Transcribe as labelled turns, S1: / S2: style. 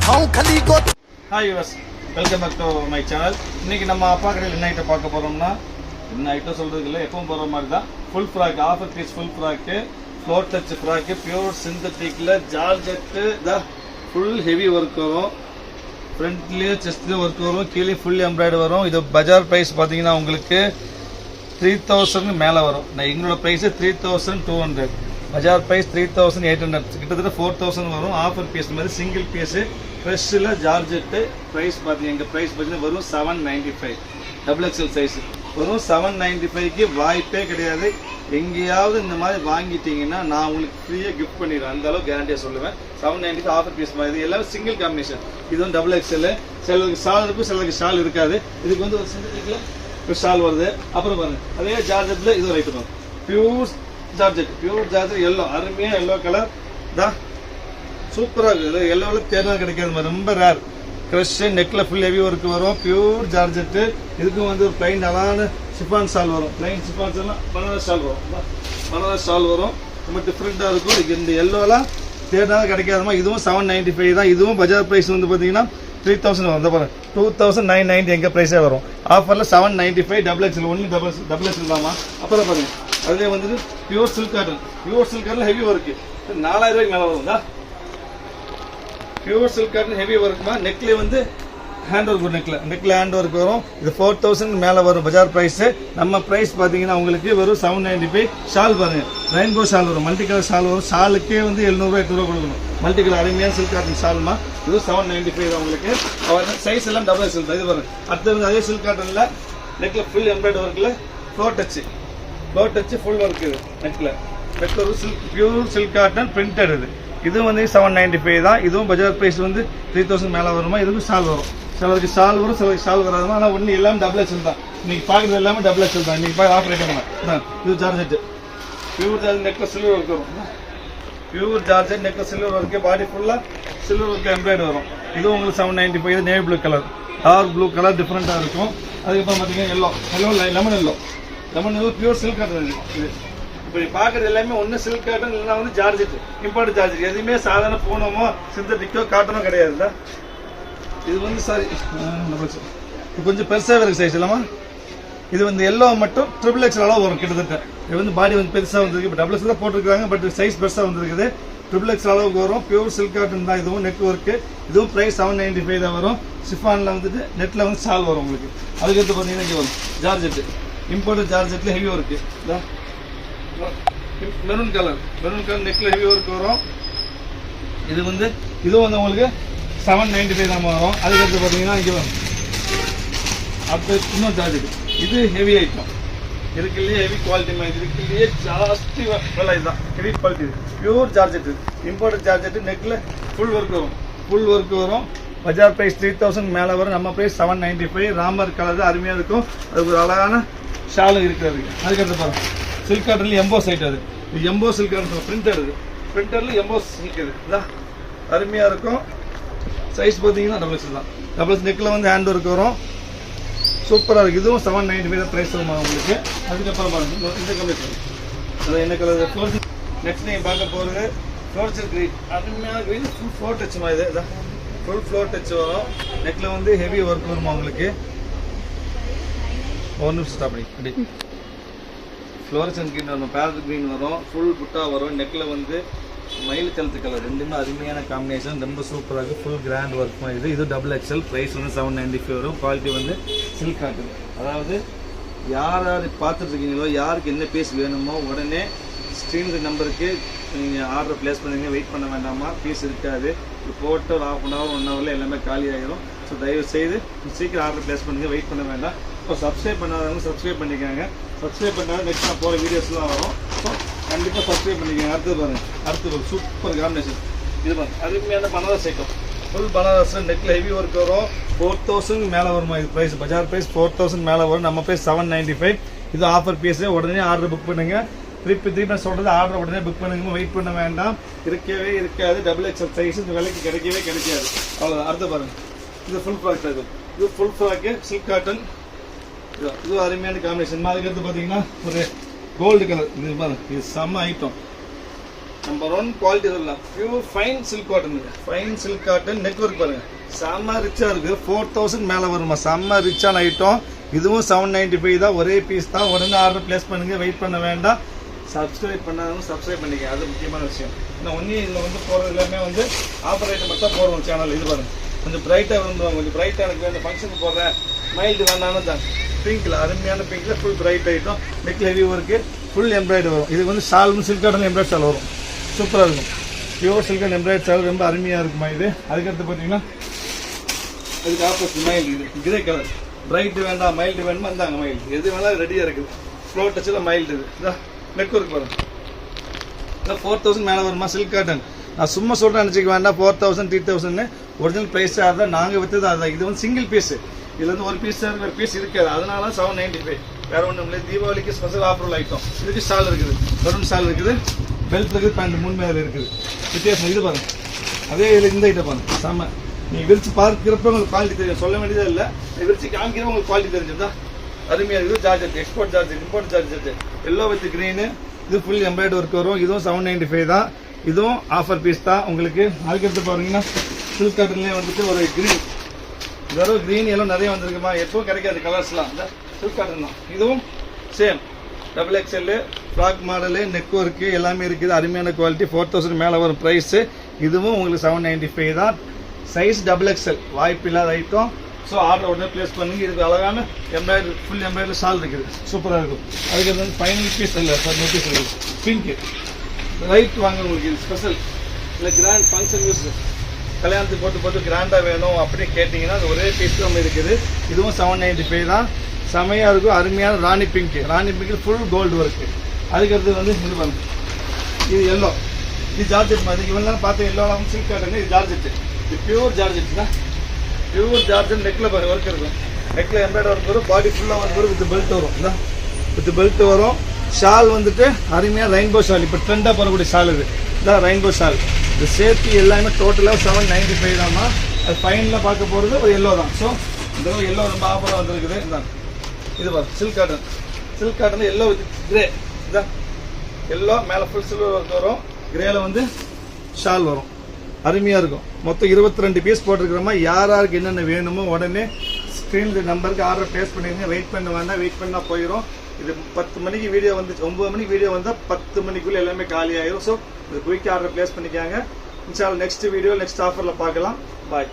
S1: Hi yours, welcome back to my channel. இன்னைக்கு நம்ம அப்பா கடையில் என்ன ஐட்டம் பார்க்க போறோம்னா, என்ன ஐட்டம் சொல்றது இல்லை, எப்பவும் போகிற மாதிரி தான். Full frock, offer piece full frock, floor touch frock, pure சிந்தட்டிக்கில் ஜார்ஜெட்டு தான். ஃபுல் ஹெவி ஒர்க் வரும், ஃப்ரண்ட்லேயும் செஸ்ட்லேயும் ஒர்க் வரும், கீழே ஃபுல் எம்ப்ராய்டரி வரும். இது பஜார் ப்ரைஸ் பார்த்தீங்கன்னா உங்களுக்கு 3000 மேலே வரும். நான் எங்களோட ப்ரைஸு 3200, பஜார் ப்ரைஸ் 3800, கிட்டத்தட்ட 4000 வரும். ஆஃபர் பீஸ் மாதிரி சிங்கிள் பீஸு ஃப்ரெஷ்ஷில் ஜார்ஜெட்டு ப்ரைஸ் பார்த்தீங்க, எங்கள் ப்ரைஸ் பார்த்தீங்கன்னா வரும் 795. டபுள் எக்ஸல் சைஸு வரும் 795க்கு வாய்ப்பே கிடையாது. எங்கேயாவது இந்த மாதிரி வாங்கிட்டீங்கன்னா நான் உங்களுக்கு ஃப்ரீயாக கிஃப்ட் பண்ணிடுவேன், அந்த அளவுக்கு கேரண்டியாக சொல்லுவேன். 795 ஆஃபர் பீஸ் மாதிரி. இது எல்லாமே சிங்கிள் காம்பினேஷன். இது வந்து டபுள் எக்ஸல், சிலருக்கு ஷால் இருக்கும், சிலருக்கு ஷால் இருக்காது. இதுக்கு வந்து ஒரு சிந்தட்டிக்கில் ஒரு ஷால் வருது. அப்புறம் பாருங்க, அதே ஜார்ஜெட்டில் இது ஒரு ஐட்டம் வரும், pure georgette. Pure georgette yellow, அருமையாக எல்லோ கலர் தான், சூப்பராக இருக்குது. எல்லோவில் தேர்தல் கிடைக்காது மாதிரி, ரொம்ப ரேர். க்ரஷ்ஷு, நெக்கில் ஃபுல் ஹெவி ஒர்க் வரும், பியூர் ஜார்ஜெட்டு. இதுக்கும் வந்து ஒரு பிளைன் அழகான ஷிஃபான் ஷால் வரும். பிளைன் ஷிஃபான் ஷால்லாம் பனாரஸ் ஷால் வரும், பனாரஸ் ஷால் வரும். ரொம்ப டிஃப்ரெண்ட்டாக இருக்கும். இது இந்த எல்லோலாம் தேர்தல் கிடைக்காதமா. இதுவும் 795 தான். இதுவும் பஜார் ப்ரைஸ் வந்து பார்த்தீங்கன்னா 3000 வரும். பாருங்க, 2990 எங்கள் ப்ரைஸே வரும். ஆஃபரில் 795. Double XL, only double XL தாமா. அப்புறம் பாருங்க, அதுலேயே வந்துட்டு pure silk cotton. Pure silk cotton heavy work, 4000 ரூபாய்க்கு மேலே வரும்தா. பியூர் சில்க் காட்டன் ஹெவி ஒர்க்குமா. நெக்லேயே வந்து ஹேண்ட் ஒர்க், நெக்கில் ஹேண்ட் ஒர்க் வரும். இது 4000 மேலே வரும் பஜார் ப்ரைஸு. நம்ம ப்ரைஸ் பார்த்தீங்கன்னா உங்களுக்கு வெறும் 795. ஷால் பாருங்க, ரெயின்போ ஷால் வரும், மல்டி கலர் ஷால் வரும். ஷாலுக்கே வந்து 700 800 கொடுக்கணும். மல்டி கலர் அருமையான சில்க் காட்டன் ஷால்மா. இது 795 தான் உங்களுக்கு. சைஸ் எல்லாம் டபுள் எக்ஸல் தான். இது பாருங்க, அடுத்தது அதே சில்க் காட்டனில் நெக்கில் ஃபுல் எம்ப்ராய்டரி ஒர்க்கில் ஃப்ளோர் டச்சு ஃபுல் ஒர்க். இது நெக்கில் ஒரு silk, pure silk cotton printed. இது வந்து 795 தான். இதுவும் பஜார் ப்ரைஸ் வந்து 3000 மேலே வருமா. இதுக்கும் ஷால் வரும், சிலருக்கு ஷால் வரும், சிலருக்கு ஷால் வராதுமா. ஆனால் ஒன்று எல்லாமே டபுள் எக்ஸல் தான். இன்னைக்கு பார்க்குறது எல்லாமே டபுள் எக்ஸல் தான். இன்னைக்கு ஆஃபர் ஐட்டம். இது ஜார்ஜெட், பியூர் ஜார்ஜெட், நெக்கில் சில்வர் ஒர்க் வரும். பியூர் ஜார்ஜெட், நெக்கில் சில்வர் ஒர்க்கு, பாடி ஃபுல்லாக சில்வர் ஒர்க்கு எம்ப்ராய்டரி வரும். இதுவும் உங்களுக்கு 795. இது navy blue colour, dark blue colour டிஃப்ரெண்ட்டாக இருக்கும். அதுக்கப்புறம் பார்த்தீங்கன்னா yellow lemon yellow pure silk cotton. இது இப்போ பார்க்குறது எல்லாமே ஒன்று சில்க் காட்டன், இல்லைனா வந்து ஜார்ஜெட், இம்பார்ட் ஜார்ஜெட். எதுவுமே சாதாரண பூனமோ சிந்தட்டிக்கோ காட்டனோ கிடையாதுல்ல. இது வந்து சாரி, இது கொஞ்சம் பெருசாக இருக்குது சைஸ் இல்லாமா. இது வந்து எல்லோ மட்டும் ட்ரிபிள் எக்ஸல் அளவு வரும் கிட்டத்தட்ட. இது வந்து பாடி வந்து பெருசாக வந்துருக்கு. இப்போ டபுள் எக்ஸல் தான் போட்டிருக்காங்க, பட் சைஸ் பெருசாக வந்துருக்குது. ட்ரிபிள் எக்ஸல் அளவுக்கு வரும். பியூர் சில்க் காட்டன் தான். இதுவும் நெக் ஒர்க்கு. இதுவும் ப்ரைஸ் 795 தான் வரும். ஷிஃபானில் வந்துட்டு நெட்டில் வந்து ஷால் வரும் உங்களுக்கு. அதுக்கடுத்து பார்த்தீங்கன்னா இங்கே வரும் ஜார்ஜெட்டு, இம்போர்ட் ஜார்ஜெட்டில் ஹெவி ஒர்க்கு. மெரூன் கலர் நெக்கில் ஹெவி ஒர்க் வரும். இது வந்து இதுவும் வந்து உங்களுக்கு 795 தான் வரும். அதுக்கடுத்து பார்த்தீங்கன்னா இங்கே வரும் அடுத்து இன்னும் ஜார்ஜெட். இது ஹெவி ஐட்டம் இருக்குல்லையே, ஹெவி குவாலிட்டி மாதிரி இருக்குல்லையே, ஜாஸ்தி விலை. இதுதான் heavy quality, pure georgette, import georgette. நெக்கில் ஃபுல் ஒர்க் வரும். பஜார் ப்ரைஸ் 3000 மேலே வரும். நம்ம ப்ரைஸ் 795. ராமர் கலர் அருமையாக இருக்கும். அதுக்கு ஒரு அழகான ஷாலும் இருக்கிறது. அதுக்கடுத்து பாருங்க, சில்க் காட்டன்ல எம்போஸ் ஐட்டம். அது இது எம்போ சில்க் காட்டன் பிரிண்டரில் எம்போஸ் சில்க். இதுதான் அருமையாக இருக்கும். சைஸ் பார்த்தீங்கன்னா டபுள் எக்ஸல் தான். டபுள் எக்ஸ், நெக்கில் வந்து ஹேண்ட் ஒர்க் வரும், சூப்பராக இருக்குது. இதுவும் 795 ப்ரைஸ் வரும் உங்களுக்கு. அதுக்கப்புறம் பாருங்க, இந்த கலர் அது என்ன கலர் ஃப்ளோர். நெக்ஸ்ட் நீங்கள் பார்க்க போகிறது ஃப்ளோர்ச்சர் க்ரீன், அருமையான க்ரீன், ஃபுல் ஃப்ளோர் டச் மாதிரி. இதுதான் ஃபுல் ஃப்ளோர் டச் வரும். நெக்கில் வந்து ஹெவி ஒர்க் வருமா உங்களுக்கு. ஒரு நிமிஷம் ஸ்டாப் பண்ணி ஃப்ளோரசன் க்ரீன் வரும், பேரட் க்ரீன் வரும், ஃபுல் புட்டா வரும். நெக்கில் வந்து மயில் கழுத்து கலர், ரெண்டுமே அருமையான காம்பினேஷன், ரொம்ப சூப்பராக இருக்குது. ஃபுல் கிராண்ட் ஒர்க் மாதிரி. இது டபுள் எக்ஸல், ப்ரைஸ் வந்து 795 வரும். குவாலிட்டி வந்து சில்க் காட்டன். அதாவது யார் பார்த்துட்டு இருக்கீங்களோ, யாருக்கு என்ன பீஸ் வேணுமோ உடனே ஸ்க்ரீன் நம்பருக்கு நீங்கள் ஆர்டர் ப்ளேஸ் பண்ணுவீங்க. வெயிட் பண்ண வேண்டாமா, பீஸ் இருக்காது. போட்டு ஒரு ½ அன் ஹவர் 1 ஹவரில் எல்லாமே காலி ஆகிடும். ஸோ தயவு செய்து சீக்கிரம் ஆர்டர் ப்ளேஸ் பண்ணுங்கள், வெயிட் பண்ண வேண்டாம். இப்போ சப்ஸ்கிரைப் பண்ணாதவங்க சப்ஸ்கிரைப் பண்ணிக்காங்க. சப்ஸ்கிரைப் பண்ணாத நெக்ஸ்ட் நான் போகிற வீடியோஸ்லாம் வரும். ஸோ கண்டிப்பாக சப்ஸ்கிரைப் பண்ணிக்கோங்க. அடுத்து ஒரு சூப்பர் காம்பினேஷன். இது பாருங்க, அருமையான பனாரஸ் ஐட்டம், ஃபுல் பனாரஸ். நெக்கில் ஹெவி ஒர்க் வரும். 4000 மேலே வருமா. இது ப்ரைஸ் பஜார் ப்ரைஸ் 4000 மேலே வரும். நம்ம ப்ரைஸ் 795. இது ஆஃபர் பீஸு. உடனே ஆர்டர் புக் பண்ணுங்கள். திருப்பி சொல்கிறது, ஆர்டர் உடனே புக் பண்ணுங்க, வெயிட் பண்ண வேண்டாம். இருக்கவே இருக்காது. டபுள் எக்ஸல் சைஸ் இந்த விலைக்கு கிடைக்காது. அவ்வளோதான். அடுத்து பாருங்கள், இது ஃபுல் ஃப்ராக். இது ஃபுல் ஃப்ராக்கு, சில்க் காட்டன். இது அருமையான காம்பினேஷன். அதுக்கடுத்து பார்த்தீங்கன்னா ஒரு கோல்டு கலர். இது பாருங்க, இது செம்ம ஐட்டம். நம்பர் 1 குவாலிட்டி சொல்லலாம். Pure fine silk cotton. Fine silk cotton network பாருங்க, செம்ம ரிச்சா இருக்கு. 4000 மேல வருமா, செம்ம ரிச்சான ஐட்டம். இதுவும் 795 தான், ஒரே பீஸ் தான். உடனே ஆர்டர் பிளேஸ் பண்ணுங்க, வெயிட் பண்ண வேண்டாம். சப்ஸ்கிரைப் பண்ணாலும் சப்ஸ்கிரைப் பண்ணிக்க, அது முக்கியமான விஷயம். ஏன்னா ஒன்லி இதில் வந்து போகிறது எல்லாமே வந்து ஆஃபர் ஐட்டம் மட்டும் தான் போடுவோம் சேனல். இது பாருங்க, கொஞ்சம் பிரைட்டாக விரும்புவாங்க, கொஞ்சம் பிரைட்டாக எனக்கு இந்த ஃபங்க்ஷனுக்கு போடுறேன், மைல்டு வேண்டாலும் தான். பிங்க்கில் அருமையான பிங்க்கில் ஃபுல் பிரைட் ஐட்டம், நெக்கில் ஹெவி ஒர்க்கு, ஃபுல் எம்ப்ராய்டு வரும். இது வந்து ஷாலும் சில்க் காட்டன் எம்ப்ராய்டு ஷால் வரும், சூப்பராக இருக்கும். Pure silk and embroidery shawl ரொம்ப அருமையாக இருக்குமா இது. அதுக்கடுத்து பார்த்தீங்கன்னா அதுக்கு ஆப்போசிட் மைல்டு, இது கிரே கலர். பிரைட் வேண்டாம் மைல்டு வேணுமா இருந்தாங்க, மைல்டு எது வேணாலும் ரெடியாக இருக்குது. ஃப்ளோர் டச்சில் மைல்டு. இது இதான் நெக் ஒர்க் பாருங்க. இதான் 4000 மேலே வருமா சில்க் காட்டன். நான் சும்மா சொல்கிறேன் நினச்சிக்க வேண்டாம். 4000 3000 ஒரிஜினல் ப்ரைஸ் அதான், நாங்கள் விற்றது அதுதான். இது வந்து சிங்கிள் பீஸ், இதுல இருந்து ஒரு பீஸ் வேறு பீஸ் இருக்காது, அதனால 795. வேற ஒன்றும் இல்லை. தீபாவளிக்கு ஸ்பெஷல் ஆஃபர் ஐட்டம். இதுக்கு ஸ்டால் இருக்குது, பலூன் ஸ்டால் இருக்குது, பெல்ட் இருக்குது, பேண்ட் 3 மேலே இருக்குது. வித்தியாசம் இது பாருங்க. அதே இதில் இந்த ஐட்டம் பாருங்க, செம்ம. நீங்கள் விரிச்சு பார்க்கிறப்ப உங்களுக்கு குவாலிட்டி தெரியும், சொல்ல வேண்டியதே இல்லை. விரிச்சு காமிக்கிறப்ப உங்களுக்கு குவாலிட்டி தெரிஞ்சுதா, அருமையாக இருக்குது. Georgette, export georgette, import georgette, yellow with green. இது ஃபுல் எம்ப்ராய்டு ஒர்க் வரும். இதுவும் 795 தான். இதுவும் ஆஃபர் பீஸ் தான் உங்களுக்கு. அதுக்கடுத்து பாருங்கன்னா சில்க் காட்டன்லேயே வந்துட்டு ஒரு க்ரீன், வெறும் க்ரீன் எல்லாம் நிறைய வந்திருக்குமா, எப்பவும் கிடைக்காது கலர்ஸ்லாம். இந்த சில்க் காட்டன் தான். இதுவும் same XXL frock model, neck work எல்லாமே இருக்குது. அருமையான குவாலிட்டி. 4000 மேலே வரும் ப்ரைஸு. இதுவும் உங்களுக்கு 795 தான். சைஸ் XXL, வாய்ப்பு இல்லாத ஐட்டம். ஸோ ஆர்டர் உடனே பிளேஸ் பண்ணுங்க. இதுக்கு அழகான எம்ப்ராய்டரி, ஃபுல் எம்ப்ராய்டரி ஷால் இருக்குது, சூப்பராக இருக்கும். அதுக்கு வந்து ஃபைனல் பீஸ் இல்லை சார், நோட்டீஸ் இருக்குது பிங்க்கு. ரைட் வாங்க உங்களுக்கு, இது ஸ்பெஷல் இல்லை கிராண்ட் ஃபங்க்ஷன் யூஸ், கல்யாணத்துக்கு போட்டு கிராண்டாக வேணும் அப்படின்னு கேட்டிங்கன்னா அது ஒரே பீஸ் நம்ம இருக்குது. இதுவும் 795 தான். செமையாக இருக்கும். அருமையான ராணி பிங்க், ராணி பிங்க் ஃபுல் கோல்டு ஒர்க்கு. அதுக்கடுத்து வந்து இது பண்ணுங்க, இது எல்லோ, இது ஜார்ஜெட் மாதிரி. இவெல்லாம் பார்த்து எல்லோலாம் சில்க் காட்டுங்க. இது ஜார்ஜெட், இது பியூர் ஜார்ஜெட் தான். Pure georgette. நெக்கில் ஒர்க் இருக்கும், நெக்கில் எம்ப்ராய்டரி ஒர்க் வரும், பாடி ஃபுல்லாக வந்து வரும், வித் பெல்ட் வரும். இதான் வித் பெல்ட் வரும். ஷால் வந்துட்டு அருமையாக ரெயின்போ ஷால், இப்போ ட்ரெண்டாக போகக்கூடிய ஷால் இது. இதான் ரெயின்போ ஷால். இது சேர்த்து எல்லாமே டோட்டலாக 795 தான்மா. அது ஃபைனலாக பார்க்க போகிறது ஒரு எல்லோ தான். ஸோ இந்த எல்லோ ரொம்ப ஆஃபராக வந்துருக்குது. இதான் இது பாரு, silk cotton. Silk cotton yellow with grey. இதான் எல்லோ, மேலே ஃபுல் சில்வர் ஒர்க் வரும், கிரேல வந்து ஷால் வரும். அருமையாக இருக்கும். மொத்தம் 22 பீஸ் போட்டிருக்கிறோமா. யாருக்கு என்னென்ன வேணுமோ உடனே ஸ்க்ரீனில் நம்பருக்கு ஆர்டர் பிளேஸ் பண்ணிடுங்க. வெயிட் பண்ண வேண்டாம், வெயிட் பண்ணால் போயிடும். இது 10 மணிக்கு வீடியோ வந்து 9 மணிக்கு வீடியோ வந்தால் 10 மணிக்குள்ளே எல்லாமே காலி ஆயிரும். ஸோ இது குயிக் ஆர்டர் பிளேஸ் பண்ணிக்காங்க. இன்ஷால்லா நெக்ஸ்ட் வீடியோ நெக்ஸ்ட் ஆஃபரில் பார்க்கலாம். பாய்.